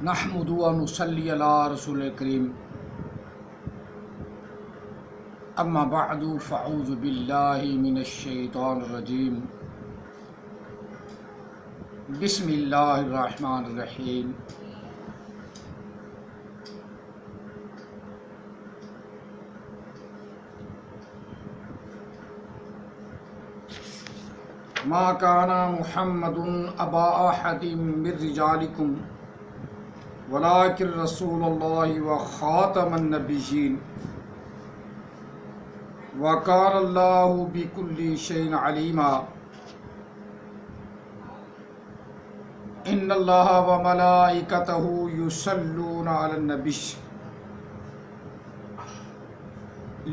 نحمد و نصلی علی رسول کریم اما بعد فاعوذ باللہ من الشیطان الرجیم بسم اللہ الرحمن الرحیم ما کان محمد ابا احد من رجالکم ولکن رسول اللہ و خاتم النبیین وکان اللہ بکل شیء علیما ان اللہ و ملائکتہ یصلون علی النبی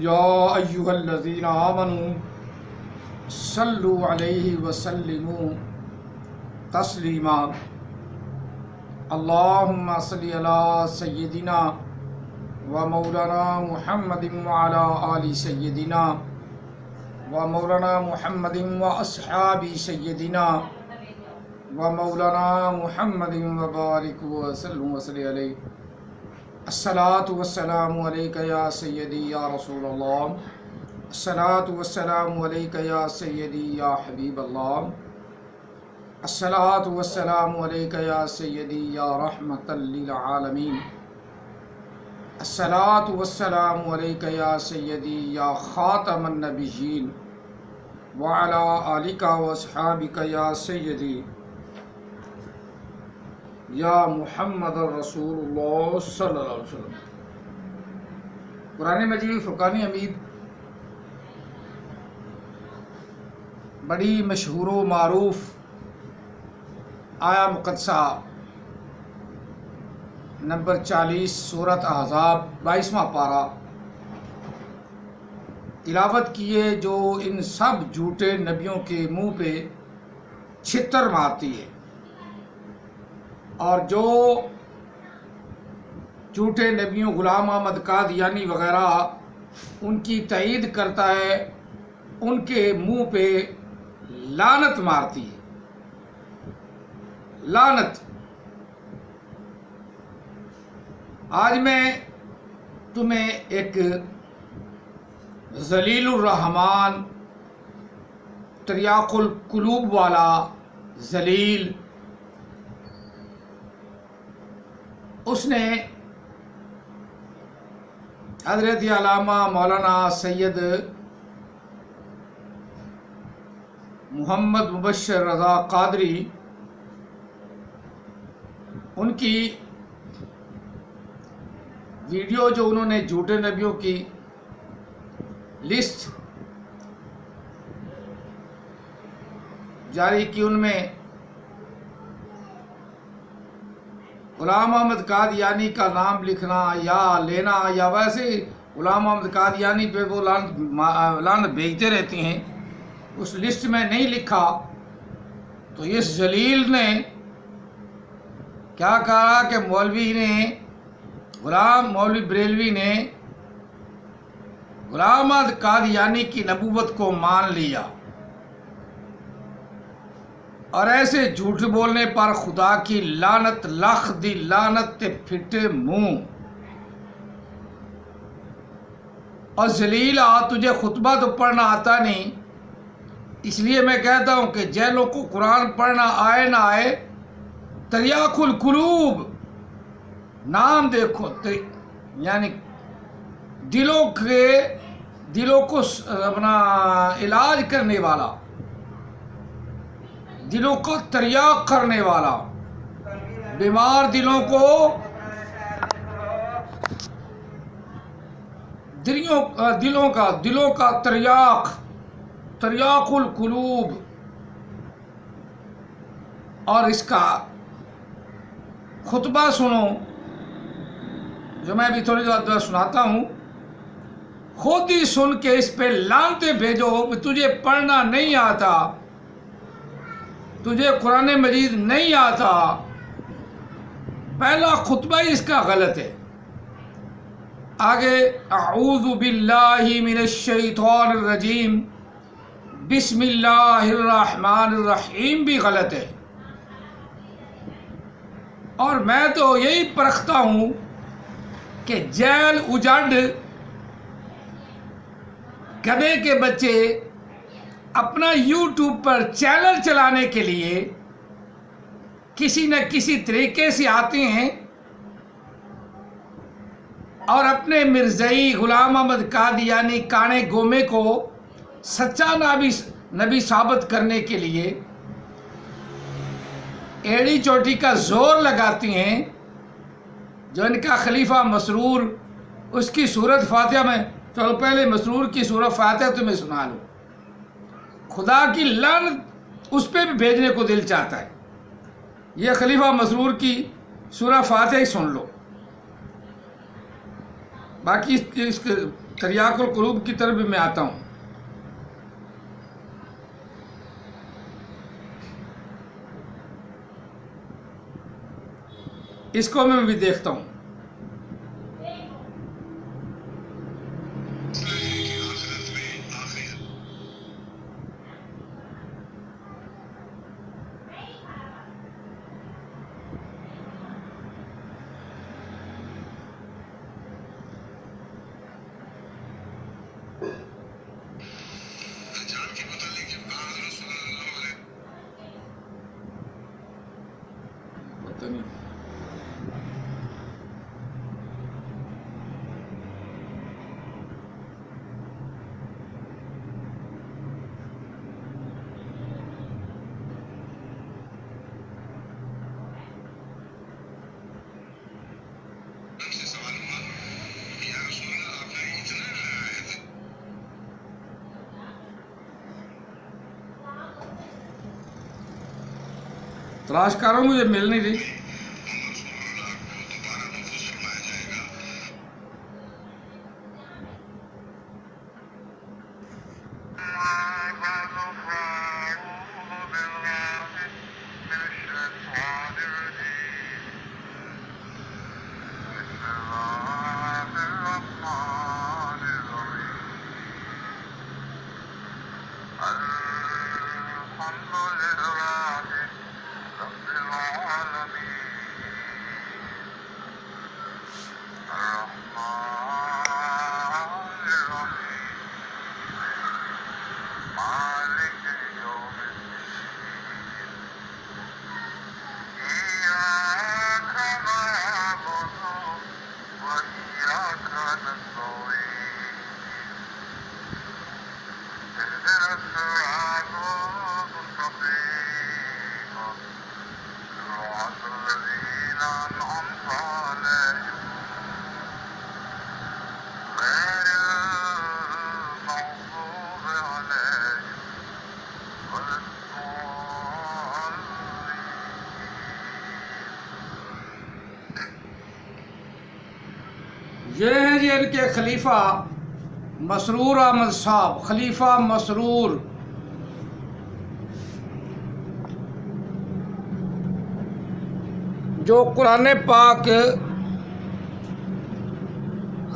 یا ایھا الذین آمنوا صلوا علیہ وسلموا تسلیما اللہم صلی علی سیدنا و مولانا محمد وعلی آل سیدنا و مولانا محمد و اصحاب سیدنا و مولانا محمد وبارک وسلم وصلی علیہ الصلاۃ والسلام علیک یا سیدی یا رسول اللہ الصلاۃ والسلام علیک یا سیدی یا حبیب اللہ الصلاۃ والسلام علیک یا سیدی یا رحمۃ للعالمین الصلاۃ والسلام علیک یا سیدی یا خاتم النبیین وعلی آلک واصحابک یا سیدی یا محمد رسول اللہ صلی اللہ علیہ وسلم۔ قرآن مجید فرقان حمید بڑی مشہور و معروف آیا مقدسہ نمبر 40 سورۃ احزاب 22واں پارہ تلاوت کیے جو ان سب جھوٹے نبیوں کے منہ پہ چھتر مارتی ہے اور جو جھوٹے نبیوں غلام احمد قادیانی وغیرہ ان کی تائید کرتا ہے ان کے منہ پہ لعنت مارتی ہے۔ لعنت۔ آج میں تمہیں ایک ذلیل الرحمان تریاق القلوب والا ذلیل، اس نے حضرت علامہ مولانا سید محمد مبشر رضا قادری ان کی ویڈیو جو انہوں نے جھوٹے نبیوں کی لسٹ جاری کی، ان میں غلام احمد قادیانی کا نام لکھنا یا لینا یا ویسے غلام احمد قادیانی پہ وہ لعنت بھیجتے رہتے ہیں، اس لسٹ میں نہیں لکھا تو اس ذلیل نے کیا کہا کہ مولوی بریلوی نے غلام احمد قادیانی کی نبوت کو مان لیا اور ایسے جھوٹ بولنے پر خدا کی لعنت، لاکھ دی لعنت تے پھٹے منہ۔ اور ذلیل تجھے خطبہ تو پڑھنا آتا نہیں، اس لیے میں کہتا ہوں کہ جہلوں کو قرآن پڑھنا آئے نہ آئے، تریاق القلوب نام دیکھو، یعنی دلوں کو اپنا علاج کرنے والا، دلوں کا تریاق کرنے والا، بیمار دلوں کو دلوں کا تریاق القلوب۔ اور اس کا خطبہ سنو جو میں بھی تھوڑی دیر سناتا ہوں، خود ہی سن کے اس پہ لعنتیں بھیجو کہ تجھے پڑھنا نہیں آتا، تجھے قرآن مجید نہیں آتا، پہلا خطبہ ہی اس کا غلط ہے۔ آگے اعوذ باللہ من الشیطان الرجیم بسم اللہ الرحمن الرحیم بھی غلط ہے۔ اور میں تو یہی پرکھتا ہوں کہ جیل اجڑ گدھے کے بچے اپنا یوٹیوب پر چینل چلانے کے لیے کسی نہ کسی طریقے سے آتے ہیں اور اپنے مرزائی غلام احمد قادیانی کانے گومے کو سچا نبی ثابت کرنے کے لیے ایڑی چوٹی کا زور لگاتی ہیں. جو ان کا خلیفہ مسرور، اس کی سورت فاتحہ میں، چلو پہلے مسرور کی سورت فاتحہ تمہیں سنا لوں. خدا کی لعنت اس پہ بھی بھیجنے کو دل چاہتا ہے. یہ خلیفہ مسرور کی سورہ فاتحہ ہی سن لو. باقی اس تریاق القلوب کی طرف بھی میں آتا ہوں. اس کو میں بھی دیکھتا ہوں. پتہ نہیں. تلاش کر رہا ہوں، مجھے مل نہیں رہی. یہ ہیں جی ان کے خلیفہ مسرور احمد صاحب، خلیفہ مسرور. جو قرآن پاک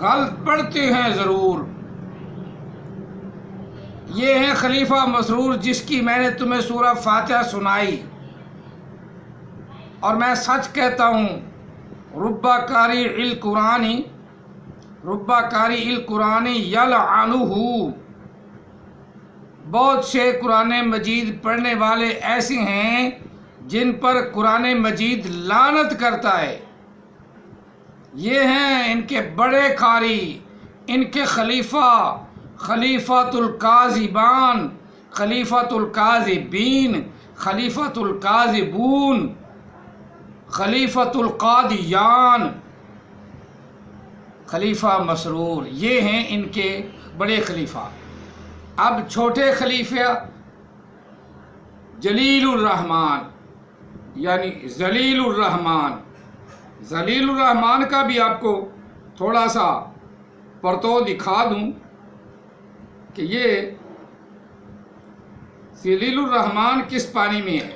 غلط پڑھتے ہیں ضرور. یہ ہیں خلیفہ مسرور جس کی میں نے تمہیں سورہ فاتحہ سنائی. اور میں سچ کہتا ہوں، ربا قاری القرآن یلعنہ، بہت سے قرآن مجید پڑھنے والے ایسے ہیں جن پر قرآن مجید لعنت کرتا ہے. یہ ہیں ان کے بڑے قاری، ان کے خلیفۃ القاذبان، خلیفۃ القاذبین، خلیفۃ القاذبون، خلیفۃ القادیان، خلیفہ مسرور. یہ ہیں ان کے بڑے خلیفہ. اب چھوٹے خلیفہ جلیل الرحمن یعنی ذلیل الرحمن. ذلیل الرحمن کا بھی آپ کو تھوڑا سا پرتو دکھا دوں کہ یہ ذلیل الرحمن کس پانی میں ہے.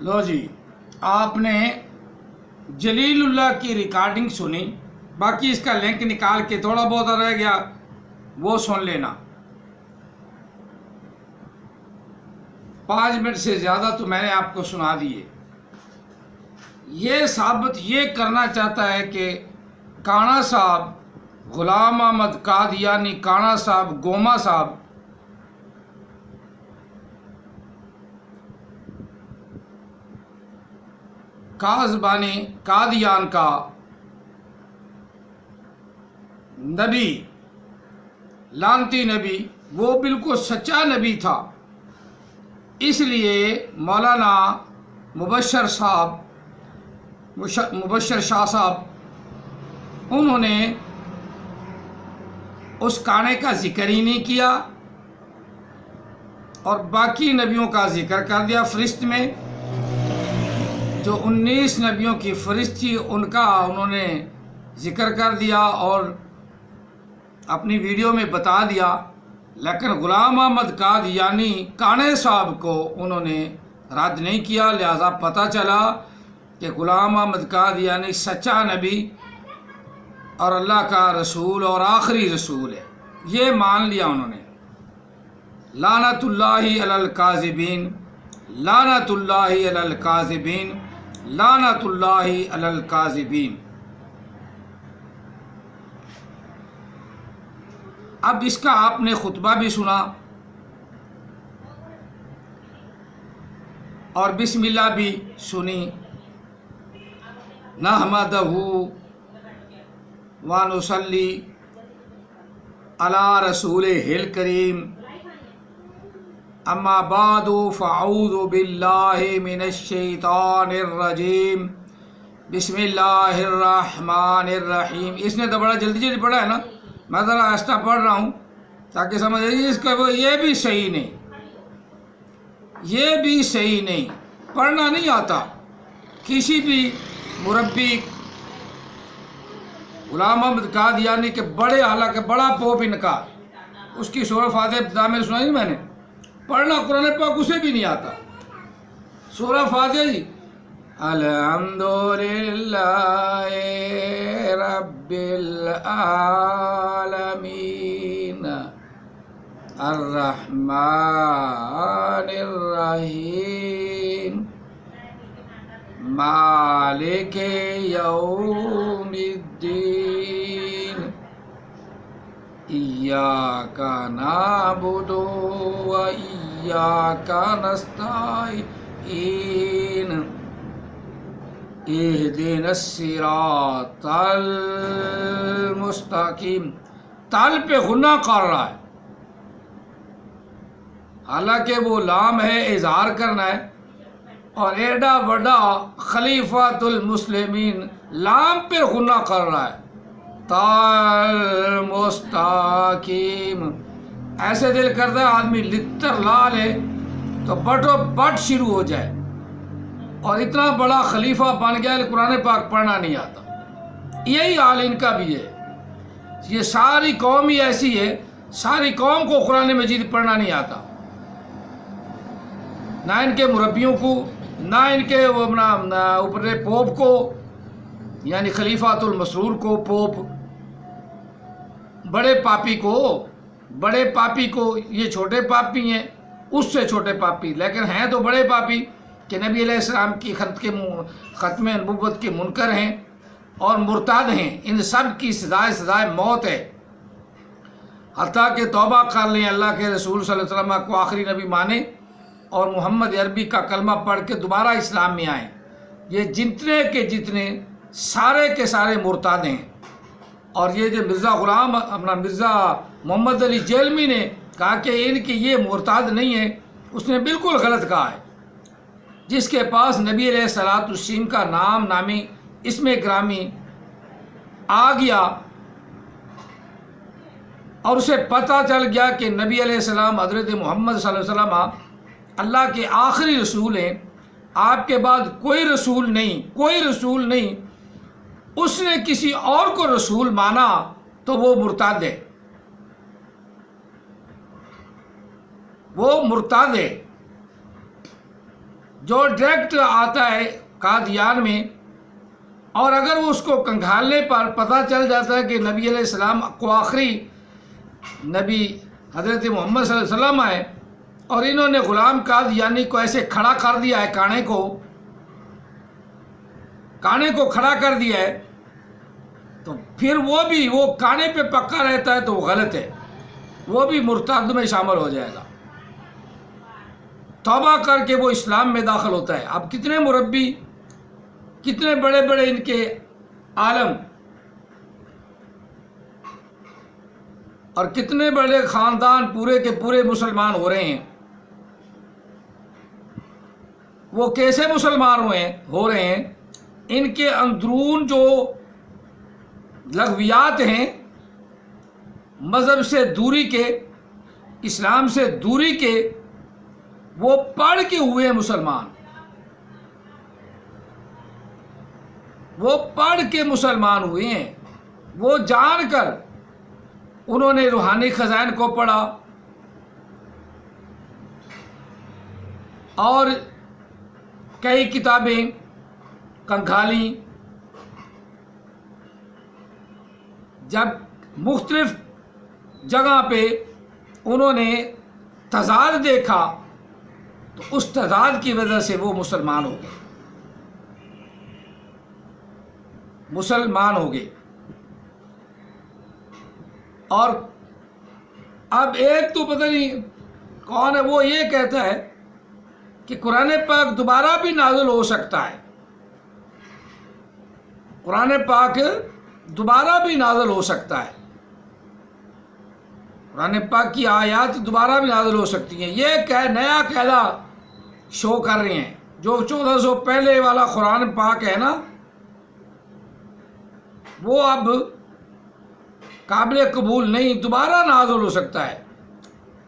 لو جی، آپ نے جلیل اللہ کی ریکارڈنگ سنی، باقی اس کا لنک نکال کے تھوڑا بہت رہ گیا وہ سن لینا۔ 5 منٹ سے زیادہ تو میں نے آپ کو سنا دیے۔ یہ ثابت یہ کرنا چاہتا ہے کہ کانا صاحب، غلام احمد قادیانی کانا صاحب، گوما صاحب کاذبانی قادیان کا نبی، لعنتی نبی، وہ بالکل سچا نبی تھا۔ اس لیے مولانا مبشر شاہ صاحب انہوں نے اس کانے کا ذکر ہی نہیں کیا اور باقی نبیوں کا ذکر کر دیا فہرست میں۔ جو 19 نبیوں کی فہرست تھی ان کا انہوں نے ذکر کر دیا اور اپنی ویڈیو میں بتا دیا، لیکن غلام احمد قادیانی کانے صاحب کو انہوں نے رد نہیں کیا۔ لہذا پتہ چلا کہ غلام احمد قادیانی سچا نبی اور اللہ کا رسول اور آخری رسول ہے، یہ مان لیا انہوں نے۔ لعنت اللہ علی الکاذبین، لعنت اللہ علی الکاذبین، لعنت اللہ علی الکاذبین۔ اب اس کا آپ نے خطبہ بھی سنا اور بسم اللہ بھی سنی۔ نحمدہ ونصلی علی رسولہ الکریم، اما بعد فاعوذ باللہ من الشیطان الرجیم، بسم اللہ الرحمن الرحیم۔ اس نے تو بڑا جلدی جلدی پڑھا ہے نا، میں ذرا آہستہ پڑھ رہا ہوں تاکہ سمجھ آئیے۔ اس کا یہ بھی صحیح نہیں، یہ بھی صحیح نہیں، پڑھنا نہیں آتا کسی بھی مربی۔ غلام احمد قادیانی کے بڑے، حالانکہ بڑا پوپ ان کا، اس کی سورہ فاتحہ ابتدا میں سنائی میں نے، پڑھنا قرآن پاک اسے بھی نہیں آتا۔ سورہ فاتحہ جی، الحمدللہ رب العالمین الرحمن الرحیم مالک یوم الدین ایاک نعبد و ایاک نستعین اہدنا الصراط المستقیم۔ تال پہ غنہ کر رہا ہے، حالانکہ وہ لام ہے، اظہار کرنا ہے، اور ایڈا بڑا خلیفۃ المسلمین لام پہ غنہ کر رہا ہے۔ تال مستقیم، ایسے دل کرتا ہے آدمی لتر لا لے تو بٹو بٹ شروع ہو جائے، اور اتنا بڑا خلیفہ بن گیا قرآن پاک پڑھنا نہیں آتا۔ یہی حال ان کا بھی ہے، یہ ساری قوم ہی ایسی ہے، ساری قوم کو قرآن مجید پڑھنا نہیں آتا، نہ ان کے مربیوں کو، نہ ان کے اوپر پوپ کو، یعنی خلیفۃ المسرور کو، پوپ بڑے پاپی کو، یہ چھوٹے پاپی ہیں، اس سے چھوٹے پاپی، لیکن ہیں تو بڑے پاپی کہ نبی علیہ السلام کی ختم نبوت کے منکر ہیں اور مرتد ہیں۔ ان سب کی سزائے موت ہے، حتیٰ کہ توبہ کر لیں، اللہ کے رسول صلی اللہ علیہ وسلم کو آخری نبی مانیں اور محمد عربی کا کلمہ پڑھ کے دوبارہ اسلام میں آئیں۔ یہ جتنے کے جتنے سارے کے سارے مرتد ہیں۔ اور یہ جو مرزا محمد علی جیلمی نے کہا کہ ان کی یہ مرتد نہیں ہے، اس نے بالکل غلط کہا ہے۔ جس کے پاس نبی علیہ السلام کا نام نامی اسم گرامی آ گیا اور اسے پتہ چل گیا کہ نبی علیہ السلام حضرت محمد صلی اللہ علیہ وسلم اللہ کے آخری رسول ہیں، آپ کے بعد کوئی رسول نہیں، اس نے کسی اور کو رسول مانا تو وہ مرتد ہے، جو ڈائریکٹ آتا ہے قادیان میں، اور اگر وہ اس کو کنگھالنے پر پتہ چل جاتا ہے کہ نبی علیہ السلام کو آخری نبی حضرت محمد صلی اللہ علیہ وسلم آئے اور انہوں نے غلام قادیانی کو ایسے کھڑا کر دیا ہے، کانے کو کھڑا کر دیا ہے، تو پھر وہ کانے پہ پکا رہتا ہے تو وہ غلط ہے، وہ بھی مرتد میں شامل ہو جائے گا۔ توبہ کر کے وہ اسلام میں داخل ہوتا ہے۔ اب کتنے مربی، کتنے بڑے بڑے ان کے عالم اور کتنے بڑے خاندان پورے کے پورے مسلمان ہو رہے ہیں، وہ کیسے مسلمان ہو رہے ہیں؟ ان کے اندرون جو لغویات ہیں، مذہب سے دوری کے، اسلام سے دوری کے، وہ پڑھ کے ہوئے مسلمان، وہ پڑھ کے مسلمان ہوئے ہیں، وہ جان کر انہوں نے روحانی خزائن کو پڑھا اور کئی کتابیں کنگھالیں۔ جب مختلف جگہ پہ انہوں نے تضاد دیکھا تو اس تضاد کی وجہ سے وہ مسلمان ہو گئے، اور اب ایک تو پتہ نہیں کون ہے، وہ یہ کہتا ہے کہ قرآن پاک دوبارہ بھی نازل ہو سکتا ہے، قرآن پاک دوبارہ بھی نازل ہو سکتا ہے، قرآن پاک کی آیات دوبارہ بھی نازل ہو سکتی ہیں۔ یہ نیا قاعدہ شو کر رہے ہیں، جو 1400 پہلے والا قرآن پاک ہے نا، وہ اب قابل قبول نہیں، دوبارہ نازل ہو سکتا ہے،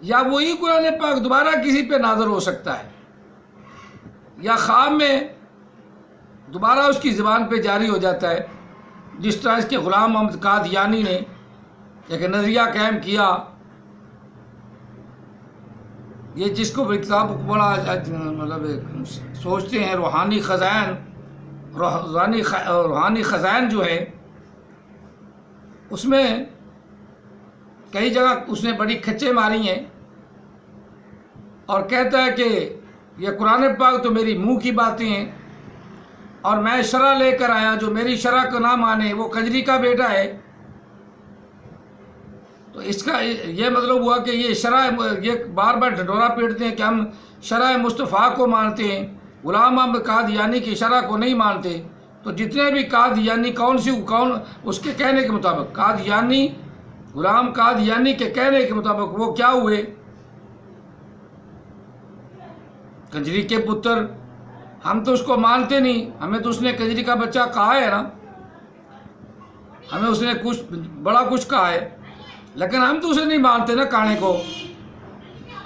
یا وہی قرآن پاک دوبارہ کسی پہ نازل ہو سکتا ہے، یا خواب میں دوبارہ اس کی زبان پہ جاری ہو جاتا ہے، جس طرح اس کے غلام محمد قادیانی نے ایک نظریہ قائم کیا، یہ جس کو کتاب بڑا مطلب سوچتے ہیں، روحانی خزائن جو ہے، اس میں کئی جگہ اس نے بڑی کھچے ماری ہیں، اور کہتا ہے کہ یہ قرآن پاک تو میری منہ کی باتیں ہیں، اور میں شرع لے کر آیا، جو میری شرع کو نہ مانے وہ کنجری کا بیٹا ہے۔ تو اس کا یہ مطلب ہوا کہ یہ شرع، یہ بار بار ڈھنڈورا پیٹتے ہیں کہ ہم شرع مصطفیٰ کو مانتے ہیں، غلام محمد قادیانی کی شرع کو نہیں مانتے۔ تو جتنے بھی قادیانی کون اس کے کہنے کے مطابق، غلام قادیانی کے کہنے کے مطابق وہ کیا ہوئے؟ کنجری کے پتر۔ ہم تو اس کو مانتے نہیں، ہمیں تو اس نے کنجری کا بچہ کہا ہے نا، ہمیں اس نے بڑا کچھ کہا ہے، لیکن ہم تو اسے نہیں مانتے نا کہنے کو۔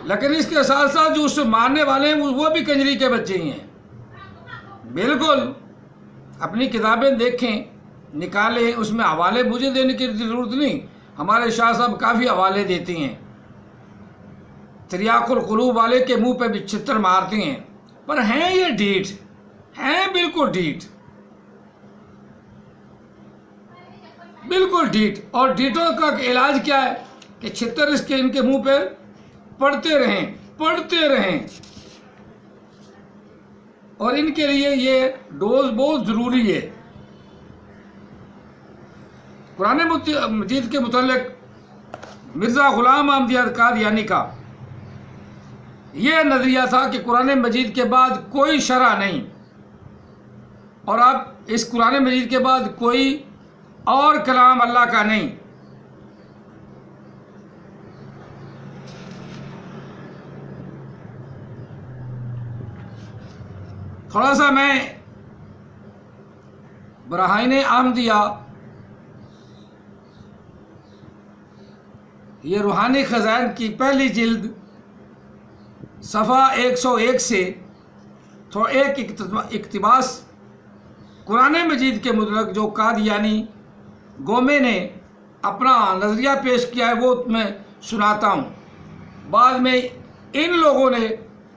لیکن اس کے ساتھ ساتھ جو اسے ماننے والے ہیں وہ بھی کنجری کے بچے ہی ہیں۔ بالکل، اپنی کتابیں دیکھیں، نکالیں، اس میں حوالے مجھے دینے کی ضرورت نہیں، ہمارے شاہ صاحب کافی حوالے دیتے ہیں، تریاق القلوب والے کے منہ پہ بھی چھتر مارتے ہیں، پر ہیں یہ ڈھیٹ، ہیں بالکل ڈھیٹ، بالکل ڈھیٹ۔ اور ڈھیٹوں کا علاج کیا ہے کہ چھتر ان کے منہ پہ پڑتے رہیں، اور ان کے لیے یہ ڈوز بہت ضروری ہے۔ قرآن مجید کے متعلق مرزا غلام محمد قادیانی کا یہ نظریہ تھا کہ قرآن مجید کے بعد کوئی شرع نہیں، اور اب اس قرآن مجید کے بعد کوئی اور کلام اللہ کا نہیں۔ تھوڑا سا میں براہین احمدیہ، یہ روحانی خزائن کی پہلی جلد صفحہ 101 سے تھوڑا ایک اقتباس قرآن مجید کے متعلق جو قادیانی گومے نے اپنا نظریہ پیش کیا ہے وہ میں سناتا ہوں۔ بعد میں ان لوگوں نے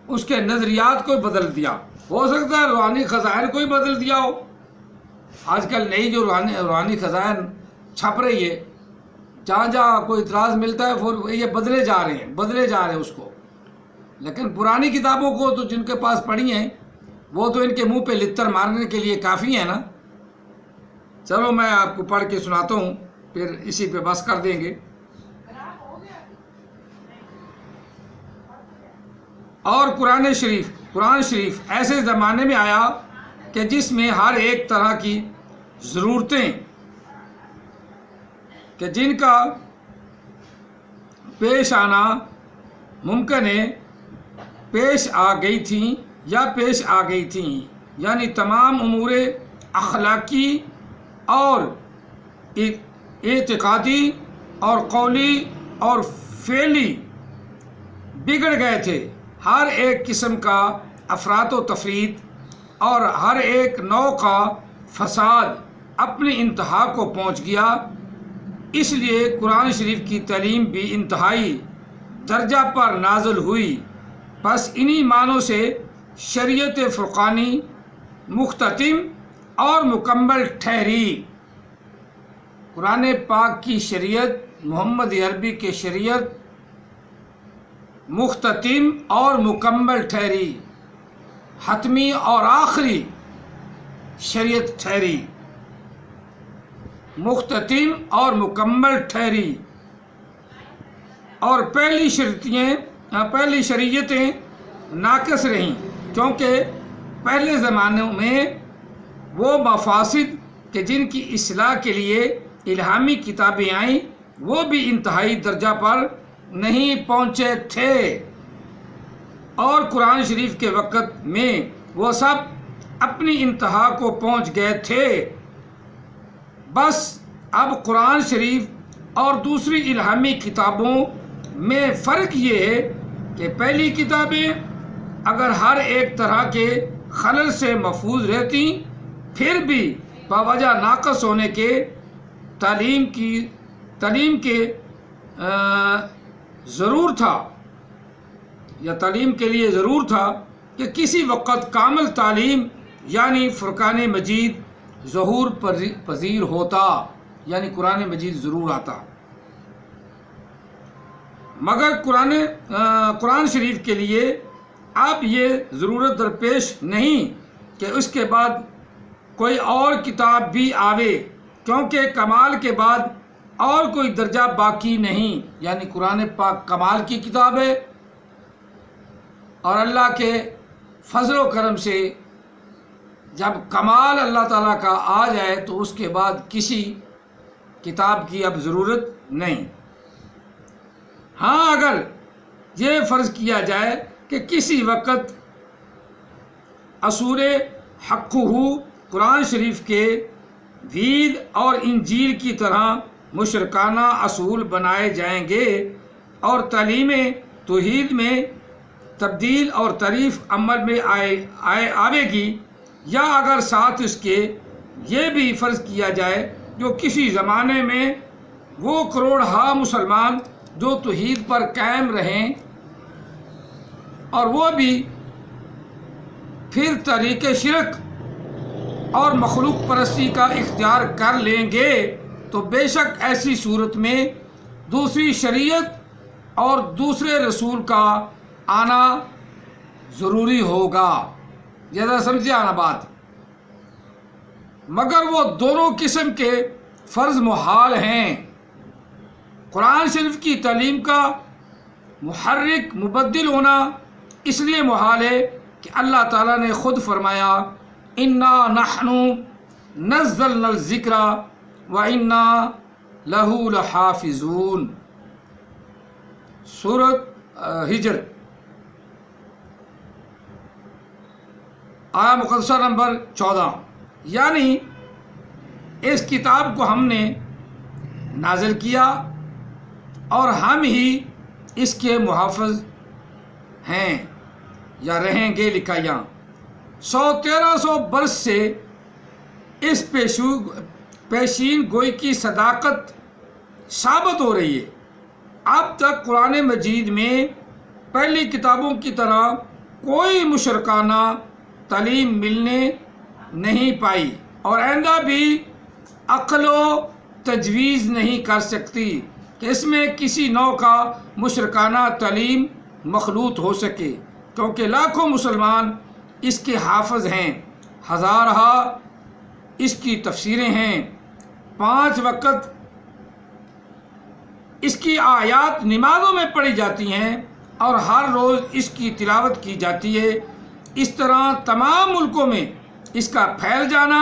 اس کے نظریات کو بدل دیا۔ ہو سکتا ہے روحانی خزائن کو ہی بدل دیا ہو. آج کل نئی جو روحانی خزائن چھپ رہی ہے، جہاں جہاں کوئی اعتراض ملتا ہے پھر یہ بدلے جا رہے ہیں اس کو. لیکن پرانی کتابوں کو تو جن کے پاس پڑھی ہیں وہ تو ان کے منہ پہ لتر مارنے کے لیے کافی ہیں نا. چلو میں آپ کو پڑھ کے سناتا ہوں، پھر اسی پہ بس کر دیں گے. اور قرآن شریف ایسے زمانے میں آیا کہ جس میں ہر ایک طرح کی ضرورتیں کہ جن کا پیش آنا ممکن ہے پیش آ گئی تھیں، یعنی تمام امور اخلاقی اور اعتقادی اور قولی اور فعلی بگڑ گئے تھے. ہر ایک قسم کا افراط و تفریط اور ہر ایک نوع کا فساد اپنی انتہا کو پہنچ گیا. اس لیے قرآن شریف کی تعلیم بھی انتہائی درجہ پر نازل ہوئی. بس انہی معنوں سے شریعت فرقانی مختتم اور مکمل ٹھہری. قرآن پاک کی شریعت محمد عربی کے شریعت مختتم اور مکمل ٹھہری، حتمی اور آخری شریعت ٹھہری، مختتم اور مکمل ٹھہری. اور پہلی شریعتیں ناقص رہیں، کیونکہ پہلے زمانوں میں وہ مفاسد کہ جن کی اصلاح کے لیے الہامی کتابیں آئیں وہ بھی انتہائی درجہ پر نہیں پہنچے تھے، اور قرآن شریف کے وقت میں وہ سب اپنی انتہا کو پہنچ گئے تھے. بس اب قرآن شریف اور دوسری الہامی کتابوں میں فرق یہ ہے کہ پہلی کتابیں اگر ہر ایک طرح کے خلل سے محفوظ رہتی پھر بھی بوجہ ناقص ہونے کے تعلیم کے ضرور تھا یا تعلیم کے لیے ضرور تھا کہ کسی وقت کامل تعلیم یعنی فرقان مجید ظہور پذیر ہوتا، یعنی قرآن مجید ضرور آتا. مگر قرآن شریف کے لیے اب یہ ضرورت درپیش نہیں کہ اس کے بعد کوئی اور کتاب بھی آوے، کیونکہ کمال کے بعد اور کوئی درجہ باقی نہیں. یعنی قرآن پاک کمال کی کتاب ہے، اور اللہ کے فضل و کرم سے جب کمال اللہ تعالیٰ کا آ جائے تو اس کے بعد کسی کتاب کی اب ضرورت نہیں. ہاں اگر یہ فرض کیا جائے کہ کسی وقت اصول حقہ قرآن شریف کے وید اور انجیل کی طرح مشرکانہ اصول بنائے جائیں گے اور تعلیم توحید میں تبدیل اور تعریف عمل میں آئے گی، یا اگر ساتھ اس کے یہ بھی فرض کیا جائے جو کسی زمانے میں وہ کروڑہا مسلمان جو توحید پر قائم رہیں اور وہ بھی پھر طریق شرک اور مخلوق پرستی کا اختیار کر لیں گے، تو بے شک ایسی صورت میں دوسری شریعت اور دوسرے رسول کا آنا ضروری ہوگا. ذرا سمجھے آنا بات. مگر وہ دونوں قسم کے فرض محال ہیں. قرآن شریف کی تعلیم کا محرک مبدل ہونا اس لیے محال ہے کہ اللہ تعالیٰ نے خود فرمایا انا نحن نزلنا الذکر وانا لہ لحافظون، سورۃ ہجر آیا مقدسہ نمبر 14. یعنی اس کتاب کو ہم نے نازل کیا اور ہم ہی اس کے محافظ ہیں یا رہیں گے. لکھا یہاں 1300 برس سے اس پیشین گوئی کی صداقت ثابت ہو رہی ہے. اب تک قرآن مجید میں پہلی کتابوں کی طرح کوئی مشرکانہ تعلیم ملنے نہیں پائی اور آئندہ بھی عقل و تجویز نہیں کر سکتی کہ اس میں کسی نوع کا مشرکانہ تعلیم مخلوط ہو سکے، کیونکہ لاکھوں مسلمان اس کے حافظ ہیں، ہزارہا اس کی تفسیریں ہیں، 5 وقت اس کی آیات نمازوں میں پڑھی جاتی ہیں اور ہر روز اس کی تلاوت کی جاتی ہے۔ اس طرح تمام ملکوں میں اس کا پھیل جانا